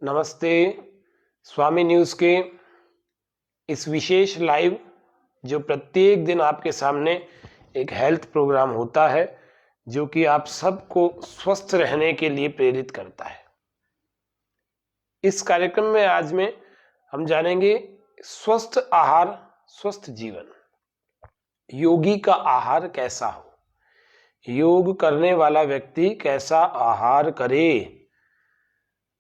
नमस्ते। स्वामी न्यूज़ के इस विशेष लाइव जो प्रत्येक दिन आपके सामने एक हेल्थ प्रोग्राम होता है जो कि आप सबको स्वस्थ रहने के लिए प्रेरित करता है। इस कार्यक्रम में आज में हम जानेंगे स्वस्थ आहार स्वस्थ जीवन। योगी का आहार कैसा हो, योग करने वाला व्यक्ति कैसा आहार करे,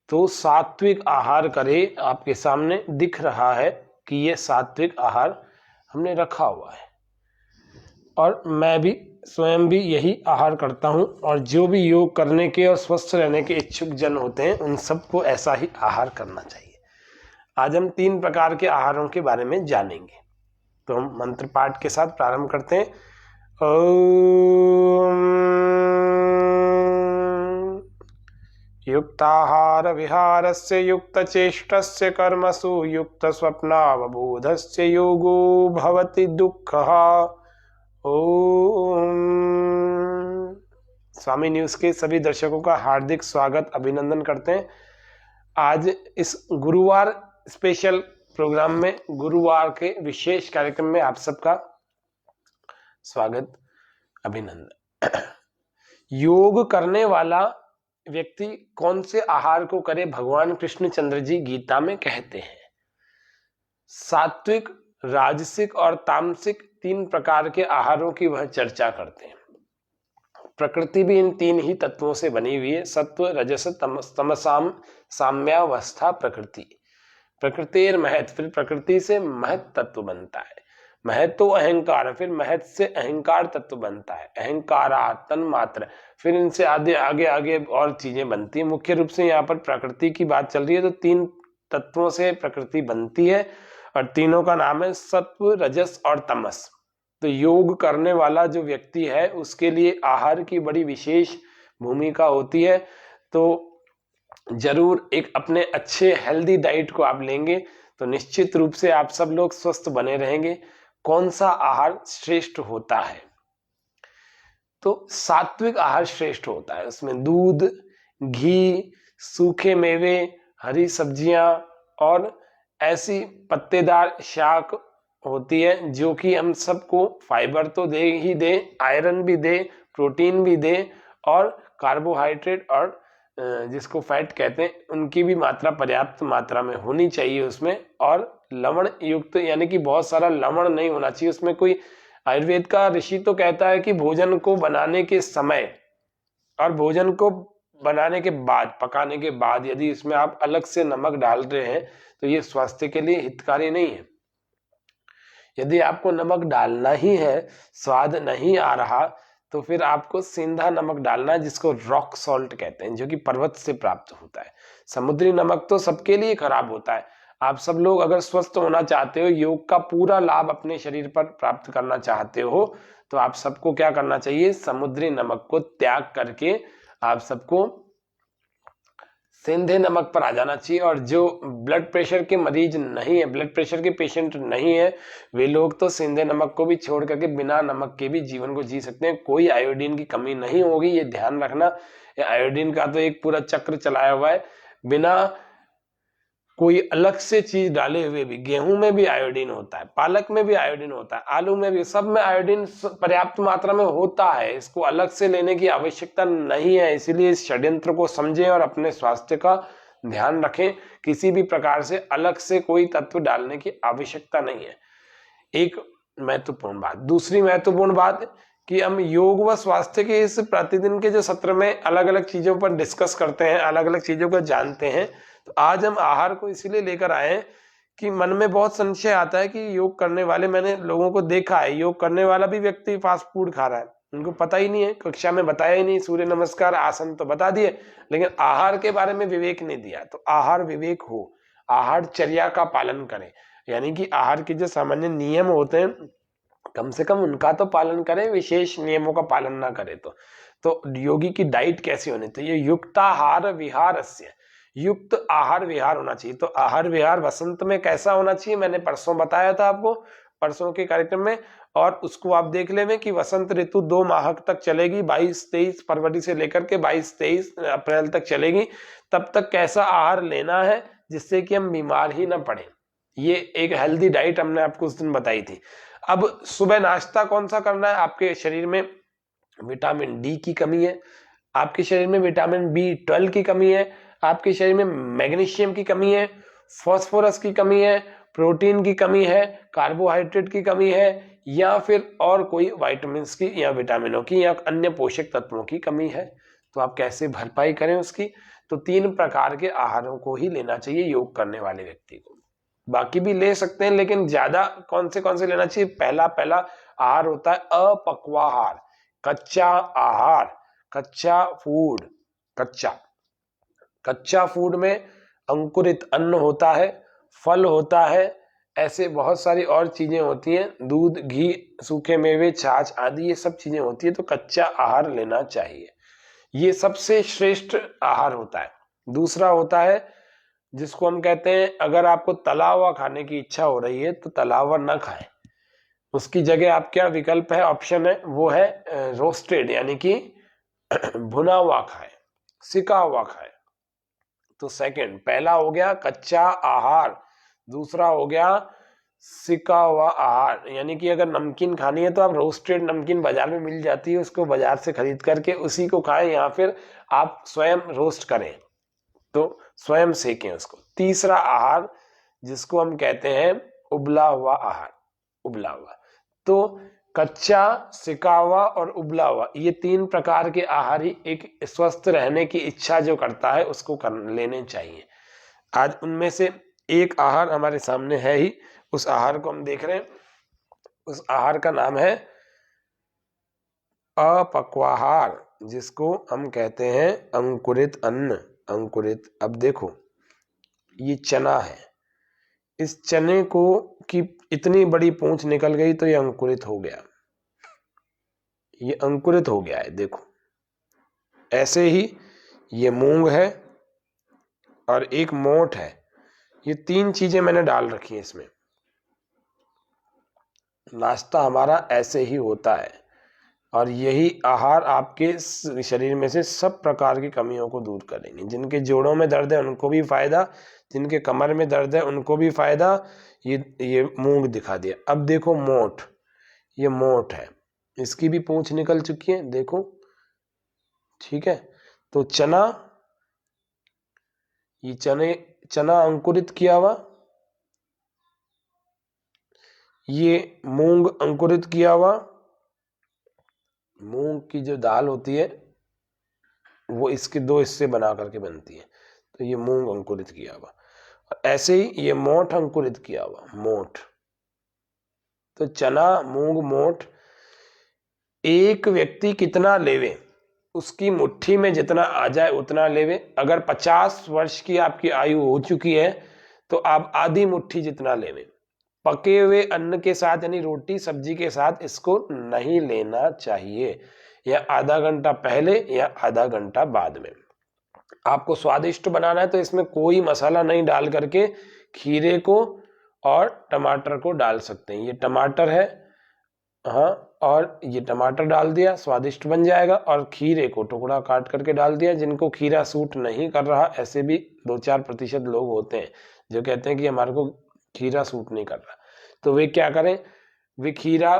तो सात्विक आहार करे। आपके सामने दिख रहा है कि यह सात्विक आहार हमने रखा हुआ है और मैं भी स्वयं भी यही आहार करता हूं, और जो भी योग करने के और स्वस्थ रहने के इच्छुक जन होते हैं उन सबको ऐसा ही आहार करना चाहिए। आज हम 3 प्रकार के आहारों के बारे में जानेंगे। तो हम मंत्र पाठ के साथ प्रारंभ करते हैं। ओम युक्ताहार विहारस्य युक्तचेष्टस्य कर्मसु युक्तस्वप्नावबोधस्य योगो भवति दुःखः। ओम। स्वामी न्यूज़ के सभी दर्शकों का हार्दिक स्वागत अभिनंदन करते हैं। आज इस गुरुवार स्पेशल प्रोग्राम में, गुरुवार के विशेष कार्यक्रम में आप सबका स्वागत अभिनंदन। योग करने वाला व्यक्ति कौन से आहार को करे, भगवान कृष्णचंद्र जी गीता में कहते हैं। सात्विक, राजसिक और तामसिक 3 प्रकार के आहारों की वह चर्चा करते हैं। प्रकृति भी इन 3 ही तत्वों से बनी हुई है। सत्व, रजस, तमसाम साम्यावस्था प्रकृति। प्रकृतिर महत, फिर प्रकृति से महत तत्व बनता है। महत तो अहंकार, फिर महत से अहंकार तत्व बनता है। अहंकारा तन्मात्र, फिर इनसे आगे आगे आगे और चीजें बनती है। मुख्य रूप से यहाँ पर प्रकृति की बात चल रही है, तो 3 तत्वों से प्रकृति बनती है और तीनों का नाम है सत्व, रजस और तमस। तो योग करने वाला जो व्यक्ति है उसके लिए आहार की बड़ी विशेष भूमिका होती है। तो जरूर एक अपने अच्छे हेल्दी डाइट को आप लेंगे तो निश्चित रूप से आप सब लोग स्वस्थ बने रहेंगे। कौन सा आहार श्रेष्ठ होता है? तो सात्विक आहार श्रेष्ठ होता है। उसमें दूध, घी, सूखे मेवे, हरी सब्जियां और ऐसी पत्तेदार शाक होती है जो कि हम सबको फाइबर तो दे ही दे, आयरन भी दे, प्रोटीन भी दे और कार्बोहाइड्रेट और जिसको फैट कहते हैं उनकी भी मात्रा पर्याप्त मात्रा में होनी चाहिए उसमें। और लवण युक्त, यानी कि बहुत सारा लवण नहीं होना चाहिए उसमें। कोई आयुर्वेद का ऋषि तो कहता है कि भोजन को बनाने के समय और भोजन को बनाने के बाद, पकाने के बाद यदि इसमें आप अलग से नमक डाल रहे हैं तो ये स्वास्थ्य के लिए हितकारी नहीं है। यदि आपको नमक डालना ही है, स्वाद नहीं आ रहा, तो फिर आपको सेंधा नमक डालना है जिसको रॉक सॉल्ट कहते हैं, जो कि पर्वत से प्राप्त होता है। समुद्री नमक तो सबके लिए खराब होता है। आप सब लोग अगर स्वस्थ होना चाहते हो, योग का पूरा लाभ अपने शरीर पर प्राप्त करना चाहते हो, तो आप सबको क्या करना चाहिए? समुद्री नमक को त्याग करके आप सबको सेंधे नमक पर आ जाना चाहिए। और जो ब्लड प्रेशर के मरीज नहीं है, ब्लड प्रेशर के पेशेंट नहीं है, वे लोग तो सेंधे नमक को भी छोड़ करके बिना नमक के भी जीवन को जी सकते हैं। कोई आयोडीन की कमी नहीं होगी, ये ध्यान रखना। आयोडीन का तो एक पूरा चक्र चलाया हुआ है। बिना कोई अलग से चीज डाले हुए भी, गेहूं में भी आयोडीन होता है, पालक में भी आयोडीन होता है, आलू में भी, सब में आयोडीन पर्याप्त मात्रा में होता है। इसको अलग से लेने की आवश्यकता नहीं है। इसीलिए इस षड्यंत्र को समझें और अपने स्वास्थ्य का ध्यान रखें। किसी भी प्रकार से अलग से कोई तत्व डालने की आवश्यकता नहीं है। एक महत्वपूर्ण बात। दूसरी महत्वपूर्ण बात कि हम योग व स्वास्थ्य के इस प्रतिदिन के जो सत्र में अलग अलग चीजों पर डिस्कस करते हैं, अलग अलग चीजों को जानते हैं, तो आज हम आहार को इसीलिए लेकर आए हैं कि मन में बहुत संशय आता है कि योग करने वाले, मैंने लोगों को देखा है, योग करने वाला भी व्यक्ति फास्ट फूड खा रहा है। उनको पता ही नहीं है, कक्षा में बताया ही नहीं। सूर्य नमस्कार, आसन तो बता दिए, लेकिन आहार के बारे में विवेक नहीं दिया। तो आहार विवेक हो, आहार चर्या का पालन करें, यानी कि आहार के जो सामान्य नियम होते हैं कम से कम उनका तो पालन करें, विशेष नियमों का पालन ना करें। तो योगी की डाइट कैसी होनी चाहिए? युक्ताहार विहारस्य, युक्त आहार विहार होना चाहिए। तो आहार विहार वसंत में कैसा होना चाहिए? मैंने परसों बताया था आपको, परसों के कार्यक्रम में, और उसको आप देख लेंगे कि वसंत ऋतु 2 माह तक चलेगी, 22-23 फरवरी से लेकर के 22-23 अप्रैल तक चलेगी। तब तक कैसा आहार लेना है जिससे कि हम बीमार ही ना पड़े, ये एक हेल्दी डाइट हमने आपको उस दिन बताई थी। अब सुबह नाश्ता कौन सा करना है? आपके शरीर में विटामिन डी की कमी है, आपके शरीर में विटामिन B12 की कमी है, आपके शरीर में मैग्नीशियम की कमी है, फास्फोरस की कमी है, प्रोटीन की कमी है, कार्बोहाइड्रेट की कमी है, या फिर और कोई विटामिन्स की या विटामिनों की या अन्य पोषक तत्वों की कमी है। तो आप कैसे भरपाई करें उसकी? तो 3 प्रकार के आहारों को ही लेना चाहिए योग करने वाले व्यक्ति को। बाकी भी ले सकते हैं, लेकिन ज्यादा कौन से लेना चाहिए? पहला आहार होता है अपक्वाहार, कच्चा आहार, कच्चा फूड। कच्चा फूड में अंकुरित अन्न होता है, फल होता है, ऐसे बहुत सारी और चीजें होती हैं, दूध, घी, सूखे मेवे, छाछ आदि ये सब चीजें होती है। तो कच्चा आहार लेना चाहिए, ये सबसे श्रेष्ठ आहार होता है। दूसरा होता है जिसको हम कहते हैं, अगर आपको तला हुआ खाने की इच्छा हो रही है तो तला हुआ ना खाएं, उसकी जगह आप क्या विकल्प है, ऑप्शन है, वो है रोस्टेड, यानी कि भुना हुआ खाएं, सिका हुआ खाएं। तो सेकंड, पहला हो गया कच्चा आहार, दूसरा हो गया सिका हुआ आहार। यानी कि अगर नमकीन खानी है तो आप रोस्टेड नमकीन बाजार में मिल जाती है, उसको बाजार से खरीद करके उसी को खाएं, या फिर आप स्वयं रोस्ट करें तो स्वयं सेकें उसको। तीसरा आहार जिसको हम कहते हैं उबला हुआ आहार, उबला हुआ। तो कच्चा, सिका हुआ और उबला हुआ, ये 3 प्रकार के आहार ही एक स्वस्थ रहने की इच्छा जो करता है उसको लेने चाहिए। आज उनमें से एक आहार हमारे सामने है ही, उस आहार को हम देख रहे हैं। उस आहार का नाम है अपक्वाहार, जिसको हम कहते हैं अंकुरित अन्न, अंकुरित। अब देखो ये चना है, इस चने को की इतनी बड़ी पूंछ निकल गई तो ये अंकुरित हो गया, ये अंकुरित हो गया है। देखो ऐसे ही ये मूंग है और एक मोठ है, ये 3 चीजें मैंने डाल रखी हैं इसमें। नाश्ता हमारा ऐसे ही होता है, और यही आहार आपके शरीर में से सब प्रकार की कमियों को दूर करेंगे। जिनके जोड़ों में दर्द है उनको भी फायदा, जिनके कमर में दर्द है उनको भी फायदा। ये मूंग दिखा दिया। अब देखो मोठ, ये मोठ है, इसकी भी पूंछ निकल चुकी है, देखो, ठीक है। तो चना, ये चना अंकुरित किया हुआ, ये मूंग अंकुरित किया हुआ। मूंग की जो दाल होती है वो इसके 2 हिस्से बना करके बनती है, तो ये मूंग अंकुरित किया हुआ। ऐसे ही ये मोठ अंकुरित किया हुआ, मोठ। तो चना, मूंग, मोठ, एक व्यक्ति कितना लेवे, उसकी मुट्ठी में जितना आ जाए उतना लेवे। अगर 50 वर्ष की आपकी आयु हो चुकी है तो आप आधी मुट्ठी जितना लेवे। पके हुए अन्न के साथ यानी रोटी सब्जी के साथ इसको नहीं लेना चाहिए, या आधा घंटा पहले या आधा घंटा बाद में। आपको स्वादिष्ट बनाना है तो इसमें कोई मसाला नहीं डाल करके खीरे को और टमाटर को डाल सकते हैं। ये टमाटर है, हाँ, और ये टमाटर डाल दिया, स्वादिष्ट बन जाएगा। और खीरे को टुकड़ा काट करके डाल दिया। जिनको खीरा सूट नहीं कर रहा, ऐसे भी 2-4% लोग होते हैं जो कहते हैं कि हमारे को खीरा सूट नहीं कर रहा, तो वे क्या करें, वे खीरा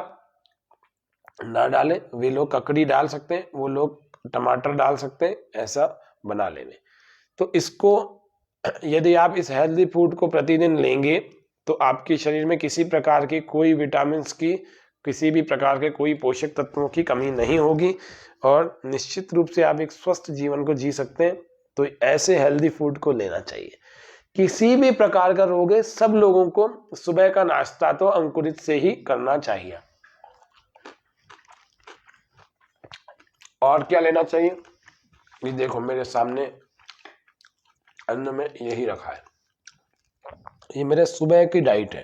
ना डालें, वे लोग ककड़ी डाल सकते हैं, वो लोग टमाटर डाल सकते हैं, ऐसा बना लेने। तो इसको यदि आप इस हेल्दी फूड को प्रतिदिन लेंगे तो आपके शरीर में किसी प्रकार की कोई विटामिन्स की, किसी भी प्रकार के कोई पोषक तत्वों की कमी नहीं होगी, और निश्चित रूप से आप एक स्वस्थ जीवन को जी सकते हैं। तो ऐसे हेल्दी फूड को लेना चाहिए। किसी भी प्रकार का रोग है, सब लोगों को सुबह का नाश्ता तो अंकुरित से ही करना चाहिए। और क्या लेना चाहिए? ये देखो मेरे सामने अन्न में यही रखा है, ये मेरे सुबह की डाइट है।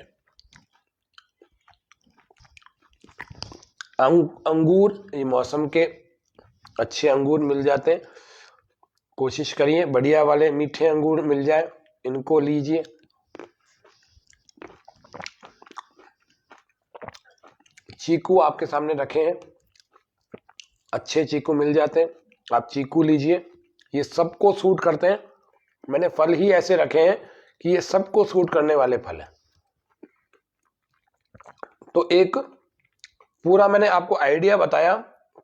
अंगूर, ये मौसम के अच्छे अंगूर मिल जाते हैं, कोशिश करिए बढ़िया वाले मीठे अंगूर मिल जाए, इनको लीजिए। चीकू आपके सामने रखे हैं, अच्छे चीकू मिल जाते हैं, आप चीकू लीजिए, ये सबको सूट करते हैं। मैंने फल ही ऐसे रखे हैं कि ये सबको सूट करने वाले फल हैं। तो एक पूरा मैंने आपको आइडिया बताया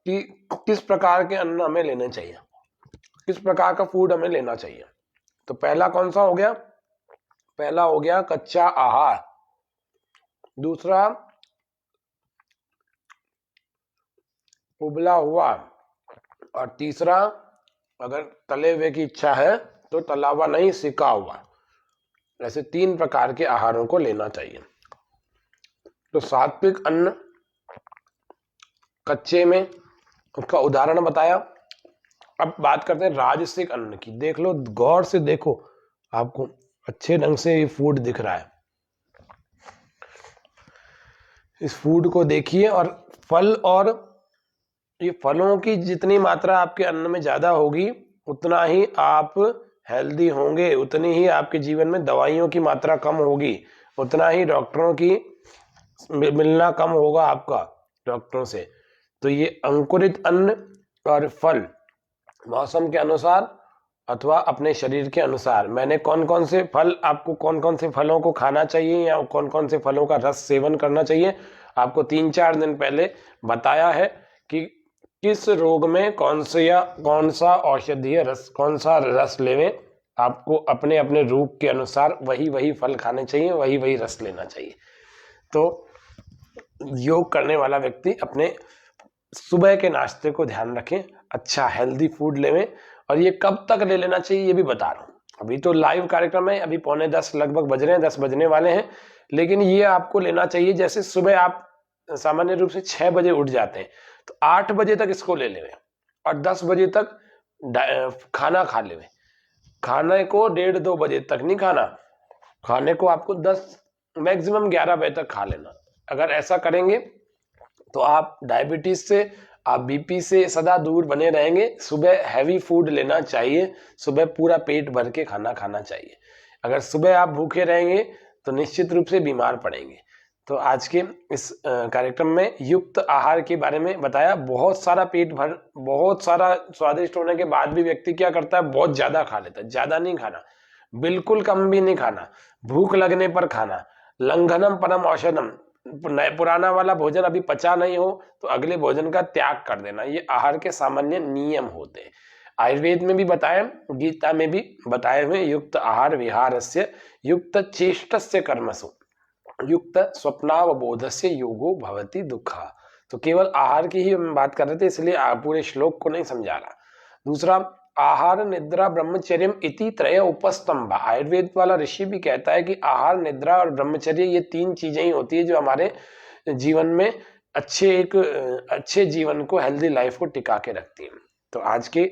कि किस प्रकार के अन्न हमें लेने चाहिए, किस प्रकार का फूड हमें लेना चाहिए। तो पहला कौन सा हो गया? पहला हो गया कच्चा आहार, दूसरा उबला हुआ, और तीसरा अगर तले हुए की इच्छा है तो तला हुआ नहीं, सिका हुआ। ऐसे 3 प्रकार के आहारों को लेना चाहिए। तो सात्विक अन्न कच्चे में, उसका उदाहरण बताया। अब बात करते हैं राजसिक अन्न की। देख लो, गौर से देखो, आपको अच्छे ढंग से ये फूड दिख रहा है। इस फूड को देखिए, और फल, और ये फलों की जितनी मात्रा आपके अन्न में ज्यादा होगी उतना ही आप हेल्दी होंगे, उतनी ही आपके जीवन में दवाइयों की मात्रा कम होगी, उतना ही डॉक्टरों की मिलना कम होगा आपका डॉक्टरों से। तो ये अंकुरित अन्न और फल मौसम के अनुसार अथवा अपने शरीर के अनुसार, मैंने कौन कौन से फल, आपको कौन कौन से फलों को खाना चाहिए या कौन कौन से फलों का रस सेवन करना चाहिए, आपको 3-4 दिन पहले बताया है कि किस रोग में कौन सा औषधीय रस, कौन सा रस लेवें। आपको अपने अपने रोग के अनुसार वही फल खाने चाहिए, वही रस लेना चाहिए। तो योग करने वाला व्यक्ति अपने सुबह के नाश्ते को ध्यान रखें, अच्छा हेल्दी फूड लेवें। और ये कब तक ले लेना चाहिए ये भी बता रहा हूँ। अभी तो लाइव कार्यक्रम है, अभी 9:45 लगभग बज रहे हैं, 10 बजने वाले हैं, लेकिन ये आपको लेना चाहिए जैसे सुबह आप सामान्य रूप से 6 बजे उठ जाते हैं, तो 8 बजे तक इसको ले लेवें और 10 बजे तक खाना खा लेवें। खाने को 1:30-2 बजे तक नहीं खाना, खाने को आपको 10 मैक्सिमम 11 बजे तक खा लेना। अगर ऐसा करेंगे तो आप डायबिटीज से, आप बीपी से सदा दूर बने रहेंगे। सुबह हैवी फूड लेना चाहिए, सुबह पूरा पेट भर के खाना खाना चाहिए। अगर सुबह आप भूखे रहेंगे तो निश्चित रूप से बीमार पड़ेंगे। तो आज के इस कार्यक्रम में युक्त आहार के बारे में बताया। बहुत सारा पेट भर, बहुत सारा स्वादिष्ट होने के बाद भी व्यक्ति क्या करता है, बहुत ज्यादा खा लेता है। ज्यादा नहीं खाना, बिल्कुल कम भी नहीं खाना, भूख लगने पर खाना। लंघनम परम औषधम, पुराना वाला भोजन अभी पचा नहीं हो तो अगले भोजन का त्याग कर देना, ये आहार के सामान्य नियम होते हैं। आयुर्वेद में भी बताए, गीता में भी बताए हुए, युक्त आहार विहारस्य युक्त चेष्टस्य कर्मसु युक्त स्वप्नावबोधस्य योगो भवति दुःखा। तो केवल आहार की ही हम बात कर रहे थे, इसलिए पूरे श्लोक को नहीं समझा रहा। दूसरा, आहार निद्रा ब्रह्मचर्यम इति त्रय उपस्तंभ। आयुर्वेद वाला ऋषि भी कहता है कि आहार, निद्रा और ब्रह्मचर्य ये 3 चीजें ही होती है जो हमारे जीवन में अच्छे जीवन को, हेल्दी लाइफ को टिका के रखती है। तो आज के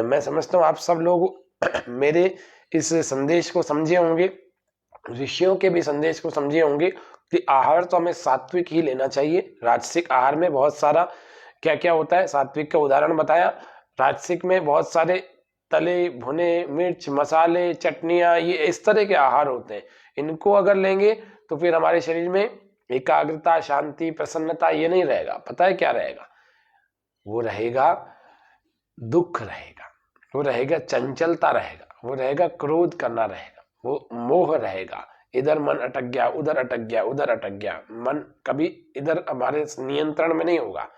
मैं समझता हूँ आप सब लोग मेरे इस संदेश को समझे होंगे, ऋषियों के भी संदेश को समझे होंगे कि आहार तो हमें सात्विक ही लेना चाहिए। राजसिक आहार में बहुत सारा क्या क्या होता है, सात्विक का उदाहरण बताया। राजसिक में बहुत सारे तले भुने, मिर्च मसाले, चटनियां, ये इस तरह के आहार होते हैं। इनको अगर लेंगे तो फिर हमारे शरीर में एकाग्रता, शांति, प्रसन्नता ये नहीं रहेगा। पता है क्या रहेगा? वो रहेगा दुख रहेगा, वो रहेगा चंचलता रहेगा, वो रहेगा क्रोध करना रहेगा, वो मोह रहेगा। इधर मन अटक गया, उधर अटक गया, उधर अटक गया, मन कभी इधर हमारे नियंत्रण में नहीं होगा।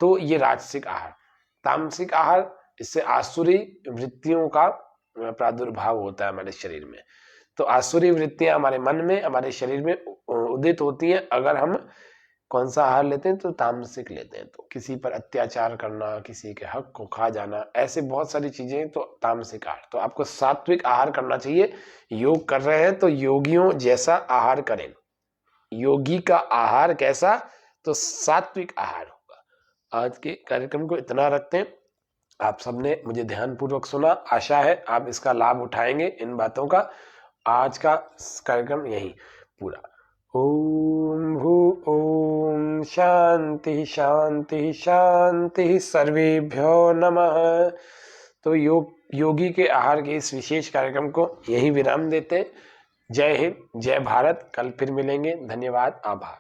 तो ये राजसिक आहार। तामसिक आहार, इससे आसुरी वृत्तियों का प्रादुर्भाव होता है हमारे शरीर में। तो आसुरी वृत्तियां हमारे मन में, हमारे शरीर में उदित होती हैं अगर हम कौन सा आहार लेते हैं, तो तामसिक लेते हैं। तो किसी पर अत्याचार करना, किसी के हक को खा जाना, ऐसे बहुत सारी चीजें, तो तामसिक आहार। तो आपको सात्विक आहार करना चाहिए। योग कर रहे हैं तो योगियों जैसा आहार करें। योगी का आहार कैसा? तो सात्विक आहार होगा। आज के कार्यक्रम को इतना रखते हैं। आप सबने मुझे ध्यानपूर्वक सुना, आशा है आप इसका लाभ उठाएंगे इन बातों का। आज का कार्यक्रम यही पूरा। ओम भू ओम शांति शांति शांति सर्वेभ्यो नमः। तो योगी के आहार के इस विशेष कार्यक्रम को यही विराम देते हैं। जय हिंद, जय भारत। कल फिर मिलेंगे। धन्यवाद, आभार।